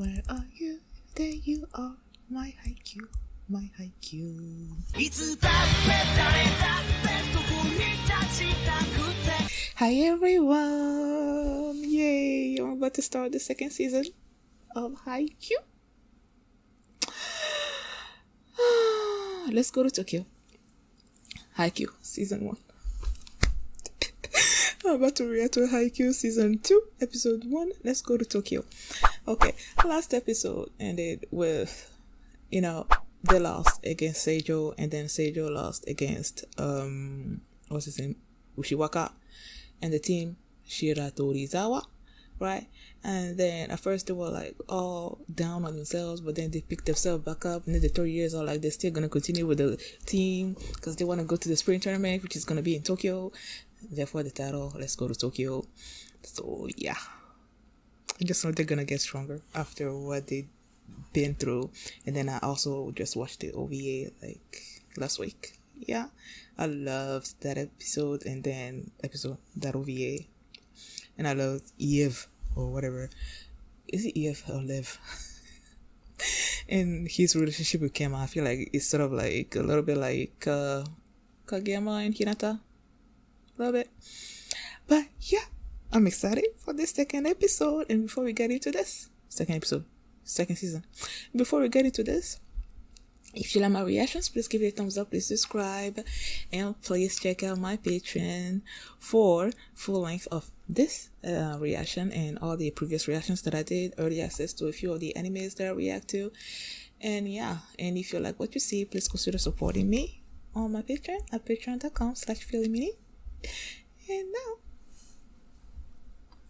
Where are you? There you are, my Haikyuu, my Haikyuu. Hi everyone! Yay! I'm about to start the second season of Haikyuu. Let's go to Tokyo. Haikyuu season 1. I'm about to react to Haikyuu season 2, episode 1. Let's go to Tokyo. Okay, last episode ended with, they lost against Seijo, and then Seijo lost against, what's his name? Ushiwaka, and the team, Shira Torizawa, right? And then at first they were like all down on themselves, but then they picked themselves back up, and then the 3 years are like they're still going to continue with the team because they want to go to the spring tournament, which is going to be in Tokyo. Therefore the title, let's go to Tokyo. So yeah, I just know they're gonna get stronger after what they've been through. And then I also just watched the OVA like last week. Yeah, I loved that episode, and then that OVA, and I loved Eve or whatever. Is it Eve or Liv? And his relationship with Kema, I feel like it's sort of like a little bit like Kageyama and Hinata. A little bit. But yeah, I'm excited for this second episode. And before we get into this, second season, before we get into this, if you like my reactions, please give it a thumbs up, please subscribe, and please check out my Patreon for full length of this reaction and all the previous reactions that I did, early access to a few of the animes that I react to. And yeah, and if you like what you see, please consider supporting me on my Patreon at patreon.com/feelingmini. And now,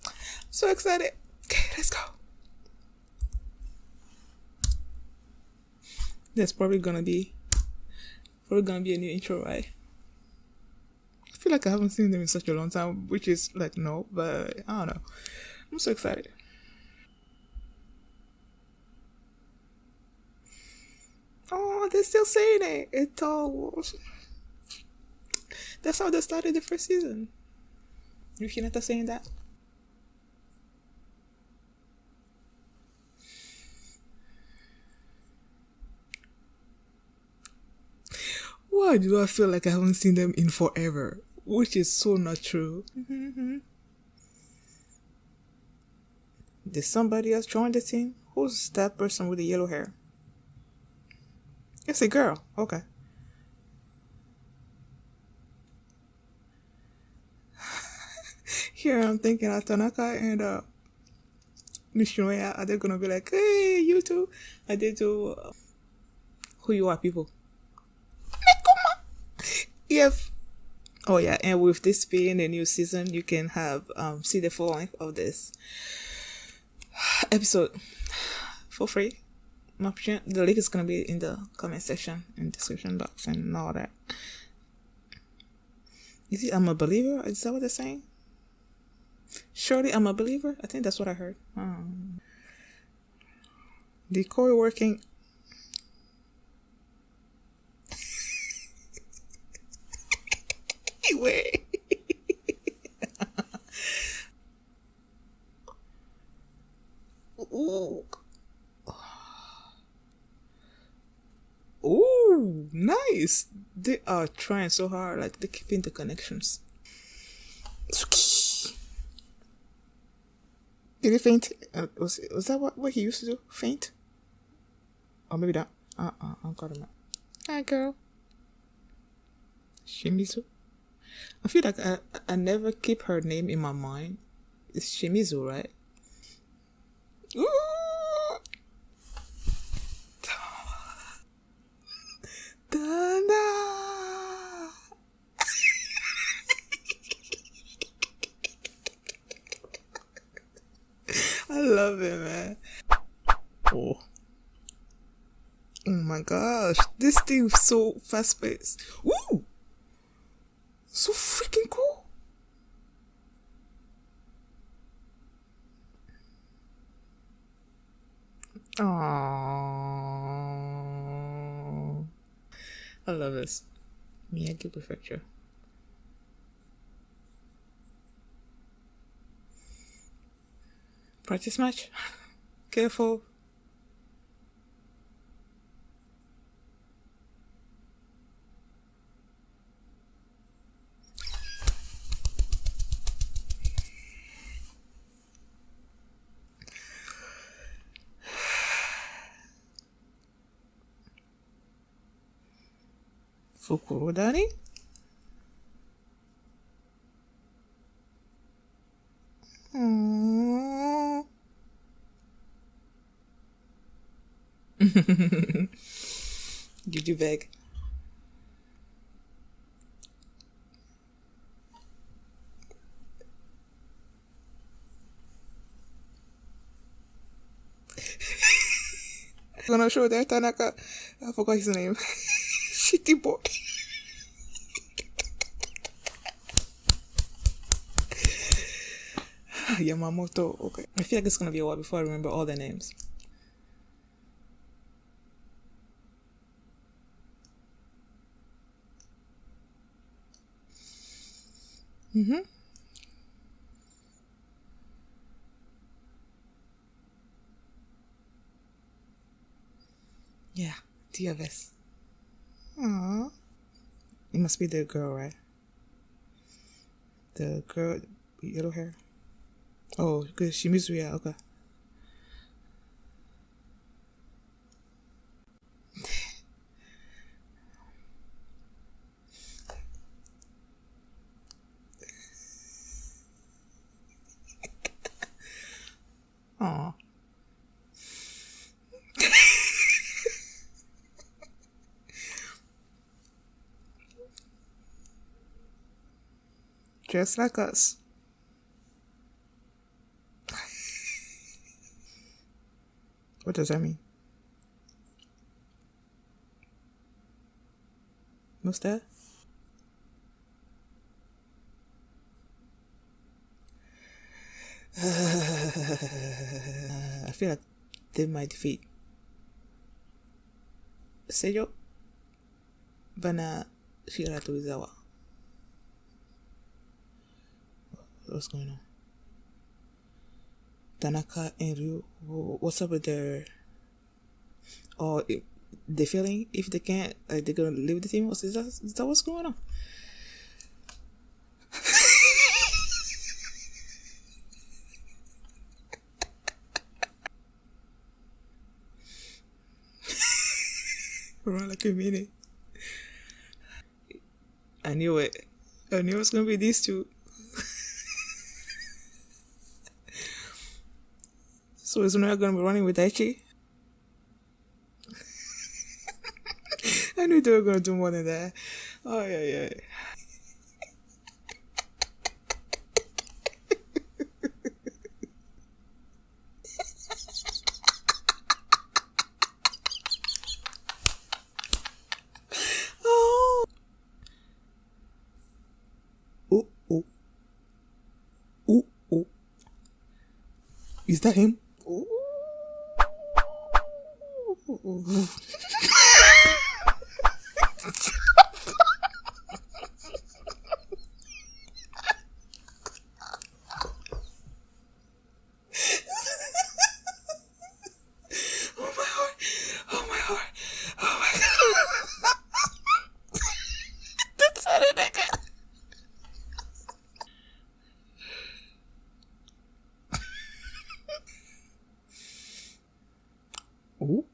I'm so excited. Okay, let's go. There's probably gonna be a new intro, right? I feel like I haven't seen them in such a long time, which is like no, but I don't know. I'm so excited. Oh, they're still saying it. It's all. That's how they started the first season. You Hinata saying that? Why do I feel like I haven't seen them in forever? Which is so not true. Did somebody else join the team? Who's that person with the yellow hair? It's a girl. Okay. Here I'm thinking Tanaka and Nishinoya, are they gonna be like, hey, you two? Are they do who you are, people? If oh yeah, and with this being a new season, you can have see the full length of this episode for free. The link is gonna be in the comment section and description box and all that. Is it I'm a believer? Is that what they're saying? Surely I'm a believer? I think that's what I heard. The core working. Anyway. Ooh. Ooh, nice. They are trying so hard, like they're keeping the connections. Did he faint? Was that what he used to do? Faint? Or maybe that. I'm got him. Hi, girl. Shimizu. I feel like I never keep her name in my mind. It's Shimizu, right? Ooh. I love it, man. Oh my gosh, this thing is so fast paced. Ooh, so freaking cool. Aww, I love this. Miyagi Prefecture. Practice match. Careful. Fukurodani? Aww. Did you beg? Gonna show that Tanaka. I forgot his name. Shitty boy. Yamamoto. Okay. I feel like it's gonna be a while before I remember all the names. Yeah, TFS. Aww. It must be the girl, right? The girl, yellow hair. Oh, good. Shimizuya. Okay. Aw. Just like us. What does that mean? What's that? I feel like they might defeat Seijo, Bana Shiratu Izawa. What's going on? Tanaka and Ryu, what's up with their... Or they feeling if they can't, like they're gonna leave the team? Is that what's going on? Around like a minute. I knew it. I knew it was gonna be these two. So is Unoya gonna be running with Daichi? I knew they were gonna do more than that. Oh yeah. Oh. Is that him? Oh. Oh my heart. Oh my god. That's not a nigga. Oh.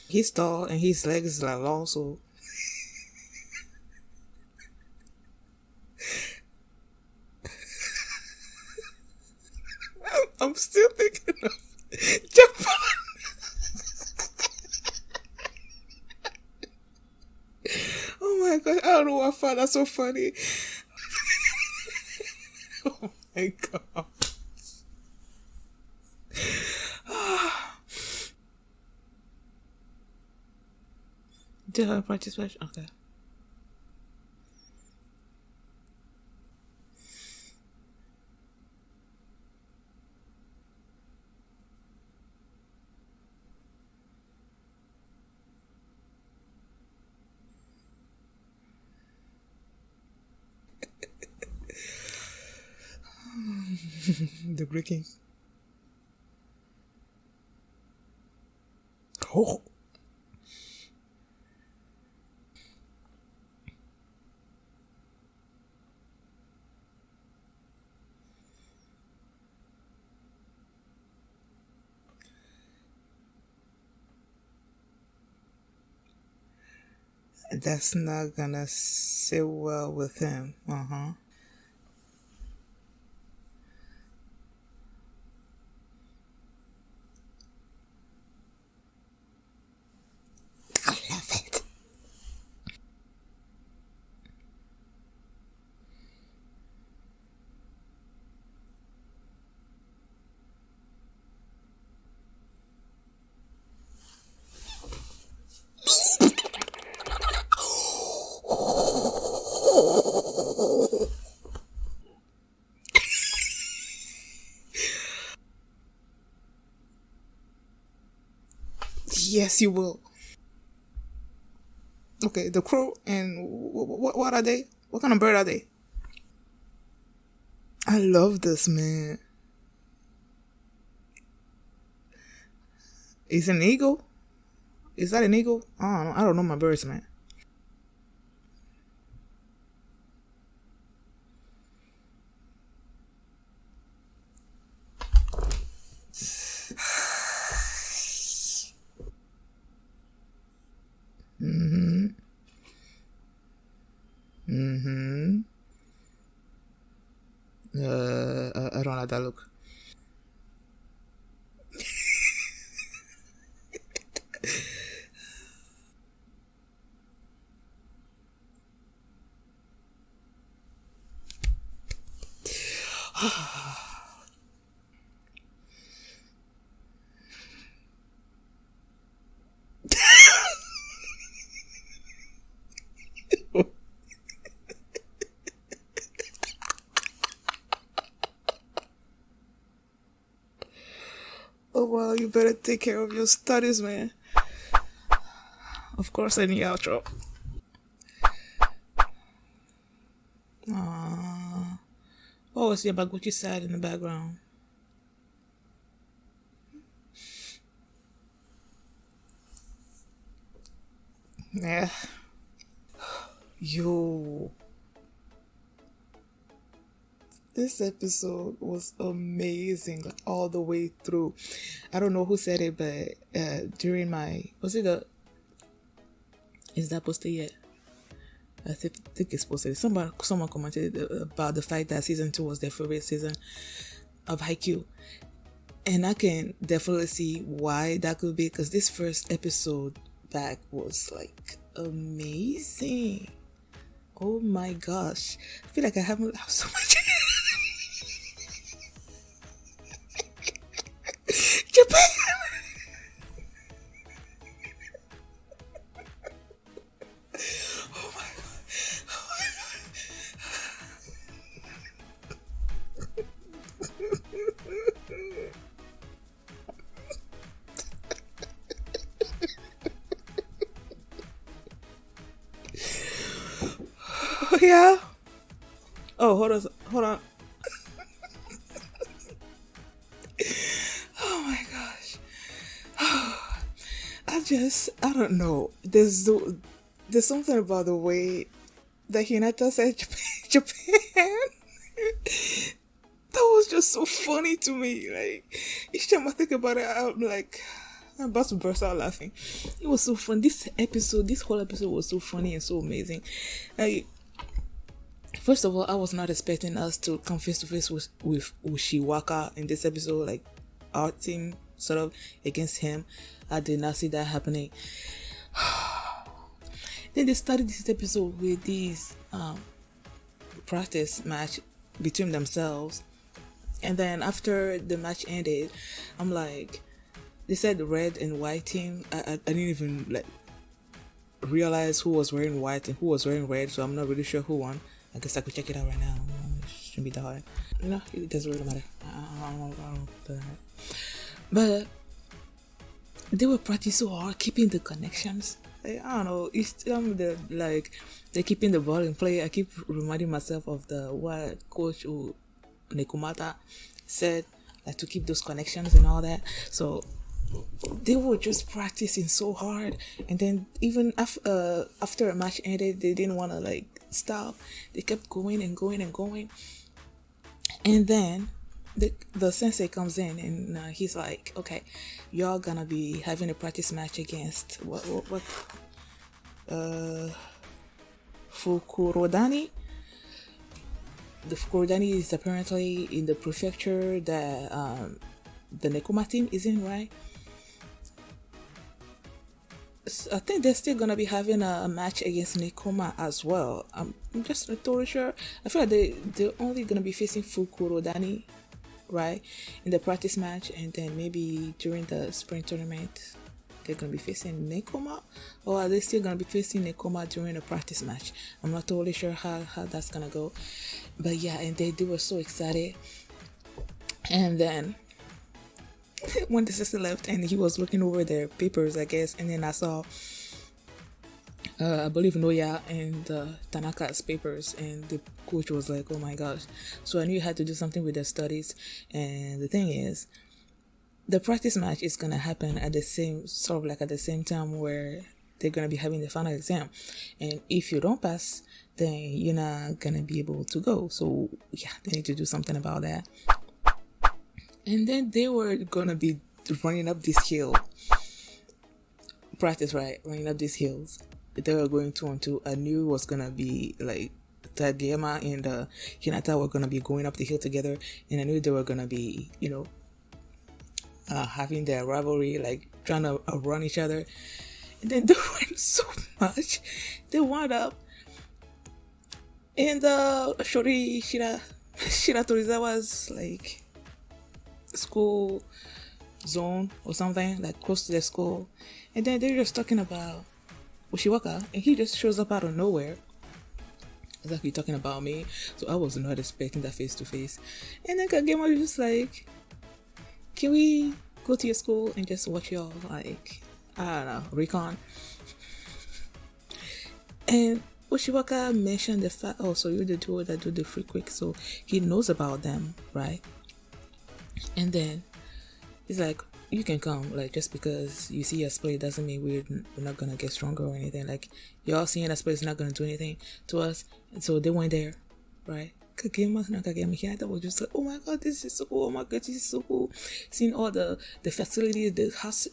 He's tall and his legs are long, so I'm still thinking of Japan. Oh my god, I don't know why I found that so funny. Oh my god. Did I participate? Okay. The breaking. Oh. That's not gonna sit well with him. I love it. Yes, you will. Okay, the crow and what are they? What kind of bird are they? I love this, man. Is it an eagle? Is that an eagle? I don't know. I don't know my birds, man. I don't like that look. Oh well, you better take care of your studies, man. Of course, any outro. Oh, it's Yamaguchi side in the background. Yeah. Yo. This episode was amazing, like, all the way through. I don't know who said it, but during my, was it the, is that posted yet? I think it's posted. Someone commented about the fact that season 2 was their favorite season of Haikyuu. And I can definitely see why that could be, because this first episode back was like amazing. Oh my gosh. I feel like I haven't laughed so much. Japan! Oh my god. Oh my god. Oh yeah. Oh, hold on. Oh my gosh. I don't know. There's something about the way that Hinata said Japan. Japan. That was just so funny to me. Like, each time I think about it, I'm about to burst out laughing. It was so fun. This whole episode was so funny and so amazing. Like, first of all, I was not expecting us to come face to face with Ushiwaka in this episode, like our team sort of against him. I did not see that happening. Then they started this episode with this practice match between themselves. And then after the match ended, I'm like, they said red and white team. I didn't even like realize who was wearing white and who was wearing red, so I'm not really sure who won. I guess I could check it out right now. It shouldn't be that hard. No, it doesn't really matter. I don't know. But they were practicing so hard, keeping the connections. I don't know. They're keeping the ball in play. I keep reminding myself of what Coach Nekumata said, like, to keep those connections and all that. So they were just practicing so hard, and then even after a match ended, they didn't want to like stop. They kept going and going and going, and then the sensei comes in and he's like, okay, y'all gonna be having a practice match against what uh, Fukurodani. The Fukurodani is apparently in the prefecture that the Nekoma team is in, right? I think they're still gonna be having a match against Nekoma as well. I'm just not totally sure. I feel like they're only gonna be facing Fukurodani, right, in the practice match, and then maybe during the spring tournament they're gonna be facing Nekoma, or are they still gonna be facing Nekoma during the practice match? I'm not totally sure how that's gonna go, but yeah, and they were so excited, and then when the sister left and he was looking over their papers, I guess, and then I saw I believe Noya and Tanaka's papers, and the coach was like, oh my gosh. So I knew you had to do something with their studies. And the thing is, the practice match is gonna happen at the same time where they're gonna be having the final exam, and if you don't pass, then you're not gonna be able to go. So yeah, they need to do something about that. And then they were gonna be running up this hill. Practice, right? Running up these hills. They were going 2-on-2. I knew it was gonna be like Tagema and Hinata were gonna be going up the hill together, and I knew they were gonna be, having their rivalry, like trying to run each other. And then they went so much. They wound up in the Shiratorizawa's like school zone or something, like close to their school, and then they're just talking about Ushiwaka, and he just shows up out of nowhere. It's like, you talking about me? So I was not expecting that face to face. And then Kagema was just like, can we go to your school and just watch y'all, like, I don't know, recon? And Ushiwaka mentioned the fact, oh, so you're the duo that do the free quick, so he knows about them, right? And then he's like, you can come, like, just because you see us play doesn't mean we're not gonna get stronger or anything. Like, y'all seeing us play is not gonna do anything to us. And so they went there, right? Kagema Hinata was just like, oh my god, this is so cool, oh my god, this is so cool. Seeing all the facilities,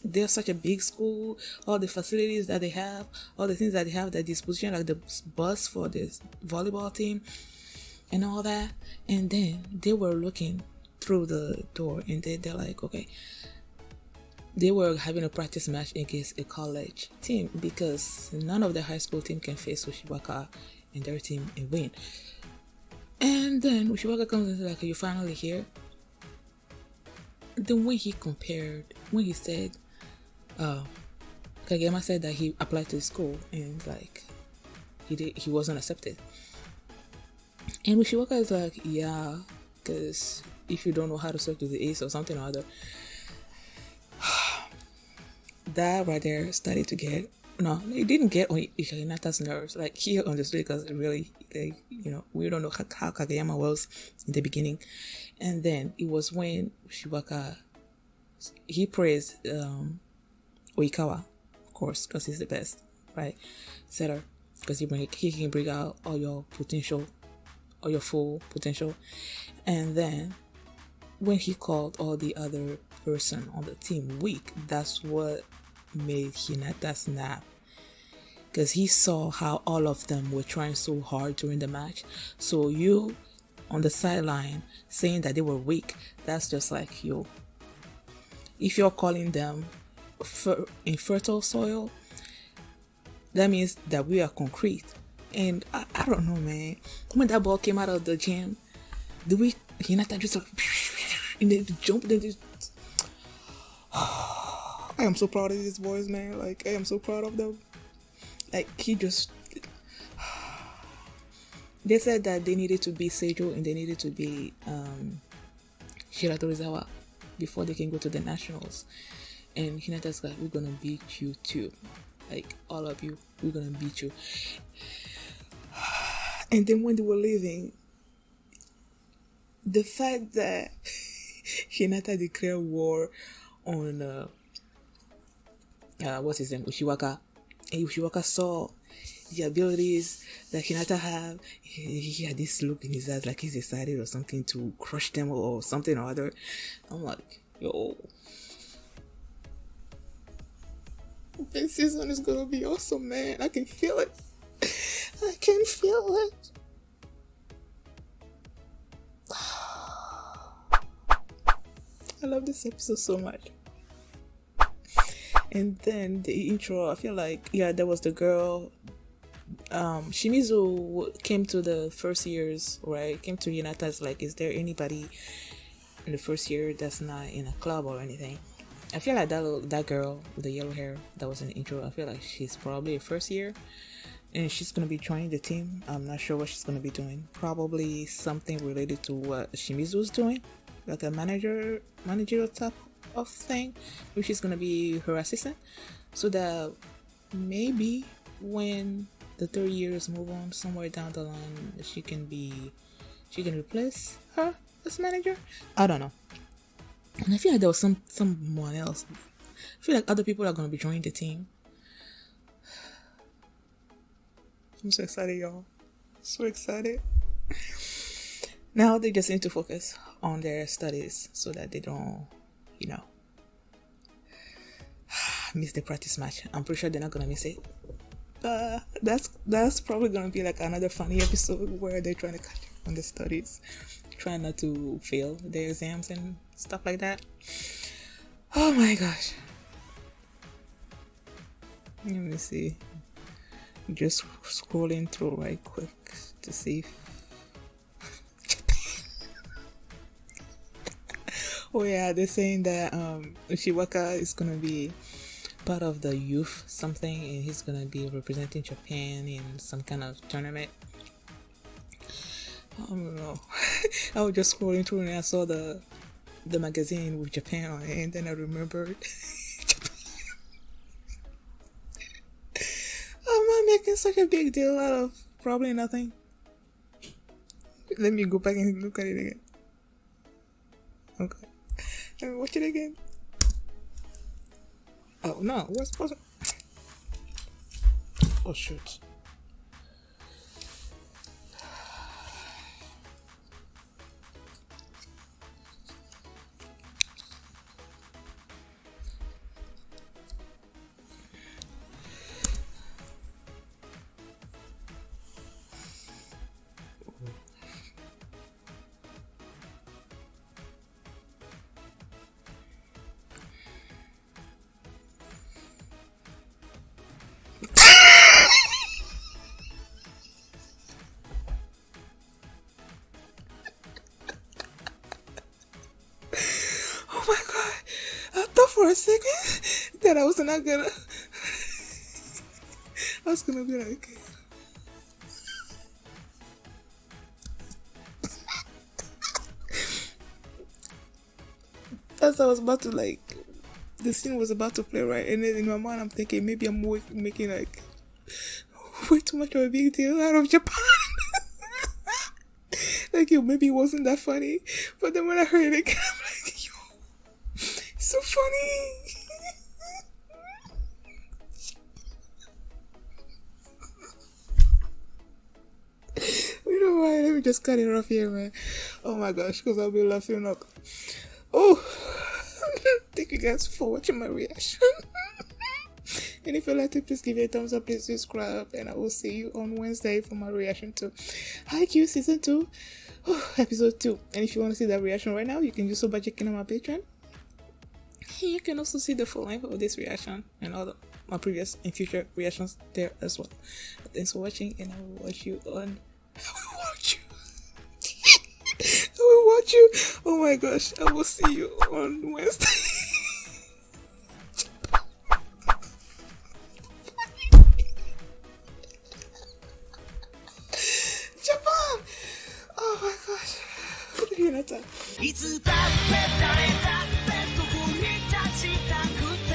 they're such a big school, all the facilities that they have, all the things that they have at their disposition, like the bus for this volleyball team and all that. And then they were looking through the door, and they're like, okay, they were having a practice match against a college team, because none of the high school team can face Ushiwaka and their team and win. And then Ushiwaka comes and says, like, are you finally here? Then when he said, Kagema said that he applied to the school, and like he wasn't accepted. And Ushiwaka is like, yeah, because if you don't know how to search to the ace or something or other, that right there started to get, no, it didn't get on Hinata's nerves. Like, he understood, because really, like, we don't know how Kageyama was in the beginning. And then it was when Shiwaka, he praised Oikawa, of course, because he's the best, right, setter, because he can bring out all your potential, all your full potential. And then when he called all the other person on the team weak, that's what made Hinata snap, because he saw how all of them were trying so hard during the match. So you on the sideline saying that they were weak, that's just like, yo, if you're calling them infertile soil, that means that we are concrete. And I don't know, man, when that ball came out of the gym, Hinata just like, and then jumped and just, I am so proud of these boys, man. Like, I am so proud of them. Like, they said that they needed to be Seijo and they needed to be Shiratorizawa before they can go to the nationals. And Hinata's like, we're gonna beat you too. Like, all of you, we're gonna beat you. And then when they were leaving, the fact that Hinata declared war on what's his name, Ushiwaka, and Ushiwaka saw the abilities that Hinata have. He had this look in his eyes like he's decided or something to crush them or something or other. I'm like, yo, This season is gonna be awesome, man. I can feel it. I can feel it. I love this episode so much. And then the intro, I feel like, yeah, there was the girl. Shimizu came to the first years, right? Came to Hinata's like, is there anybody in the first year that's not in a club or anything? I feel like that girl with the yellow hair that was in the intro, I feel like she's probably a first year. And she's going to be joining the team. I'm not sure what she's going to be doing. Probably something related to what Shimizu's doing. Like a managerial type of thing. Which is going to be her assistant. So that maybe when the 3 years move on, somewhere down the line, she can replace her as manager. I don't know. And I feel like there was someone else. I feel like other people are going to be joining the team. I'm so excited, y'all. So excited. Now they just need to focus on their studies so that they don't, miss the practice match. I'm pretty sure they're not gonna miss it. That's probably gonna be like another funny episode where they're trying to catch up on the studies, trying not to fail their exams and stuff like that. Oh my gosh. Let me see. Just scrolling through right quick to see if oh yeah, they're saying that Ushiwaka is gonna be part of the youth something, and he's gonna be representing Japan in some kind of tournament. I don't know. I was just scrolling through and I saw the magazine with Japan on it, and then I remembered I'm not making such a big deal out of probably nothing. Let me go back and look at it again. Okay. Let me watch it again. Oh no, what's supposed to... Oh shoot. Oh my god, I thought for a second that I was not gonna I was gonna be like as I was about to like the scene was about to play, right? And then in my mind I'm thinking maybe I'm making like way too much of a big deal out of Japan. Like, yo, maybe it wasn't that funny. But then when I heard it again, I'm like, yo, it's so funny. You know what? Let me just cut it off here, man. Oh my gosh, because I'll be laughing up. Oh, thank you guys for watching my reaction. And if you like it, please give it a thumbs up, please subscribe, and I will see you on Wednesday for my reaction to Haikyuu Season 2, Episode 2. And if you want to see that reaction right now, you can do so by checking out my Patreon. You can also see the full length of this reaction and all my previous and future reactions there as well. Thanks for watching, and I will watch you on... I will watch you. Oh my gosh, I will see you on Wednesday. Oh my gosh. Hinata. いつだって誰だってそこに立ちたくて